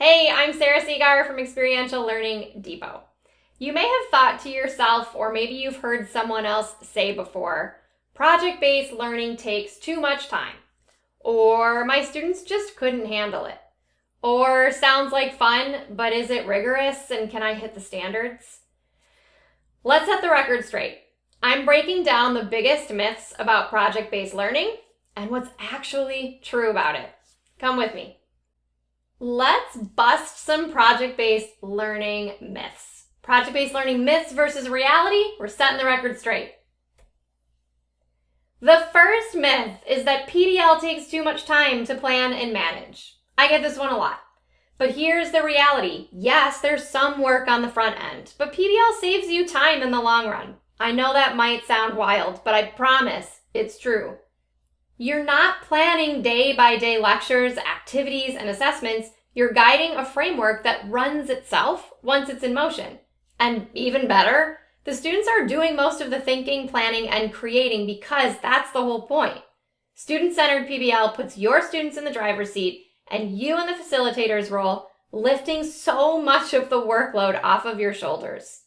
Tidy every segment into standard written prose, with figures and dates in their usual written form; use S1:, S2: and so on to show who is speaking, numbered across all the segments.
S1: Hey, I'm Sarah Segar from Experiential Learning Depot. You may have thought to yourself, or maybe you've heard someone else say before, project-based learning takes too much time, or my students just couldn't handle it, or sounds like fun, but is it rigorous and can I hit the standards? Let's set the record straight. I'm breaking down the biggest myths about project-based learning and what's actually true about it. Come with me. Let's bust some project-based learning myths. Project-based learning myths versus reality. We're setting the record straight. The first myth is that PBL takes too much time to plan and manage. I get this one a lot. But here's the reality. Yes, there's some work on the front end, but PBL saves you time in the long run. I know that might sound wild, but I promise it's true. You're not planning day-by-day lectures, activities, and assessments. You're guiding a framework that runs itself once it's in motion. And even better, the students are doing most of the thinking, planning, and creating because that's the whole point. Student-centered PBL puts your students in the driver's seat and you in the facilitator's role, lifting so much of the workload off of your shoulders.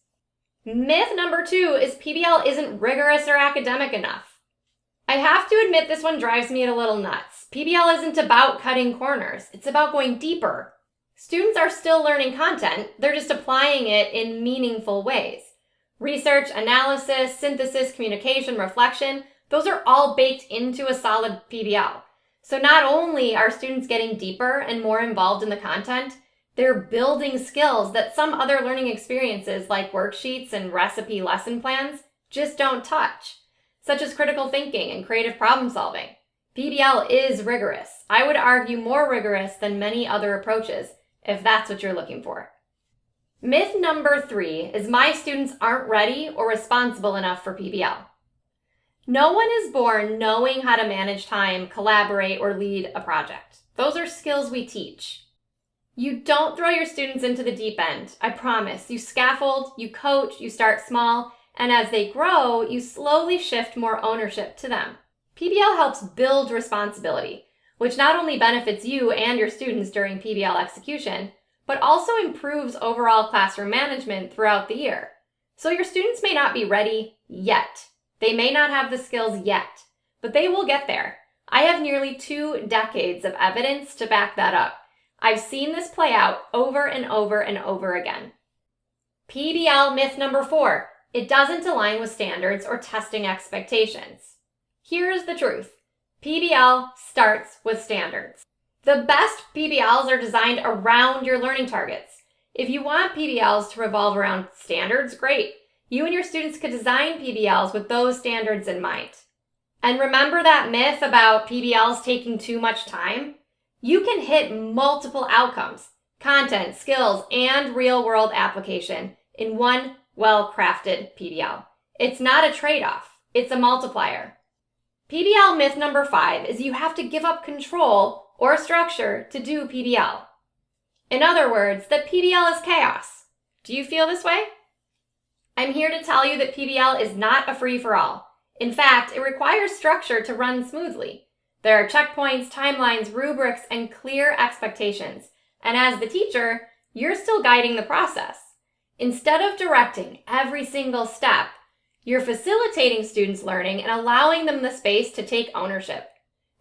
S1: Myth number 2 is PBL isn't rigorous or academic enough. I have to admit this one drives me a little nuts. PBL isn't about cutting corners. It's about going deeper. Students are still learning content. They're just applying it in meaningful ways. Research, analysis, synthesis, communication, reflection, those are all baked into a solid PBL. So not only are students getting deeper and more involved in the content, they're building skills that some other learning experiences like worksheets and recipe lesson plans just don't touch, such as critical thinking and creative problem solving. PBL is rigorous. I would argue more rigorous than many other approaches, if that's what you're looking for. Myth number 3 is my students aren't ready or responsible enough for PBL. No one is born knowing how to manage time, collaborate, or lead a project. Those are skills we teach. You don't throw your students into the deep end, I promise. You scaffold, you coach, you start small, and as they grow, you slowly shift more ownership to them. PBL helps build responsibility, which not only benefits you and your students during PBL execution, but also improves overall classroom management throughout the year. So your students may not be ready yet. They may not have the skills yet, but they will get there. I have nearly 2 decades of evidence to back that up. I've seen this play out over and over and over again. PBL myth number 4. It doesn't align with standards or testing expectations. Here's the truth. PBL starts with standards. The best PBLs are designed around your learning targets. If you want PBLs to revolve around standards, great. You and your students could design PBLs with those standards in mind. And remember that myth about PBLs taking too much time? You can hit multiple outcomes, content, skills, and real-world application in one well-crafted PBL. It's not a trade-off, it's a multiplier. PBL myth number 5 is you have to give up control or structure to do PBL. In other words, that PBL is chaos. Do you feel this way? I'm here to tell you that PBL is not a free-for-all. In fact, it requires structure to run smoothly. There are checkpoints, timelines, rubrics, and clear expectations. And as the teacher, you're still guiding the process. Instead of directing every single step, you're facilitating students' learning and allowing them the space to take ownership.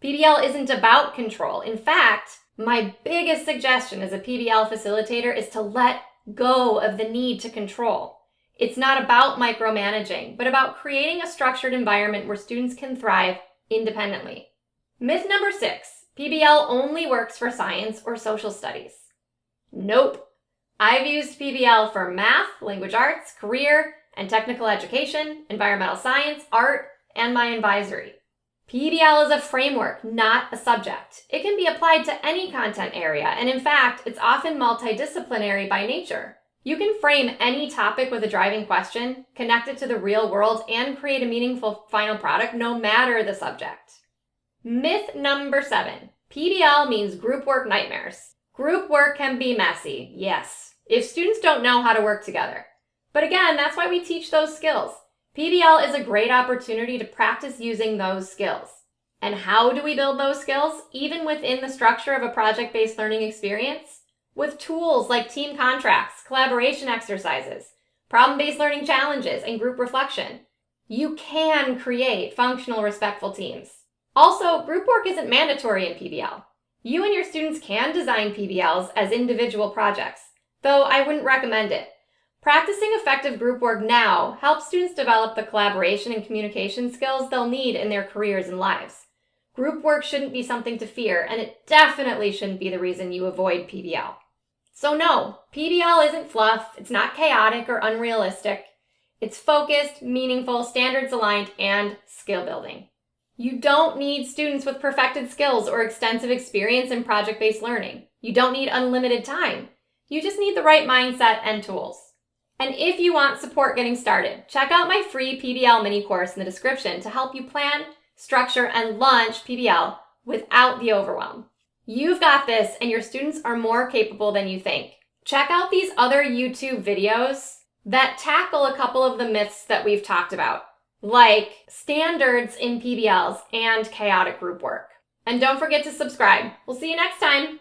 S1: PBL isn't about control. In fact, my biggest suggestion as a PBL facilitator is to let go of the need to control. It's not about micromanaging, but about creating a structured environment where students can thrive independently. Myth number 6, PBL only works for science or social studies. Nope. I've used PBL for math, language arts, career, and technical education, environmental science, art, and my advisory. PBL is a framework, not a subject. It can be applied to any content area, and in fact, it's often multidisciplinary by nature. You can frame any topic with a driving question, connect it to the real world, and create a meaningful final product no matter the subject. Myth number 7. PBL means group work nightmares. Group work can be messy, yes, if students don't know how to work together. But again, that's why we teach those skills. PBL is a great opportunity to practice using those skills. And how do we build those skills, even within the structure of a project-based learning experience? with tools like team contracts, collaboration exercises, problem-based learning challenges, and group reflection. You can create functional, respectful teams. Also, group work isn't mandatory in PBL. You and your students can design PBLs as individual projects, though I wouldn't recommend it. Practicing effective group work now helps students develop the collaboration and communication skills they'll need in their careers and lives. Group work shouldn't be something to fear, and it definitely shouldn't be the reason you avoid PBL. So no, PBL isn't fluff, it's not chaotic or unrealistic. It's focused, meaningful, standards-aligned, and skill-building. You don't need students with perfected skills or extensive experience in project-based learning. You don't need unlimited time. You just need the right mindset and tools. And if you want support getting started, check out my free PBL mini course in the description to help you plan, structure, and launch PBL without the overwhelm. You've got this, and your students are more capable than you think. Check out these other YouTube videos that tackle a couple of the myths that we've talked about, like standards in PBLs and chaotic group work. And don't forget to subscribe. We'll see you next time.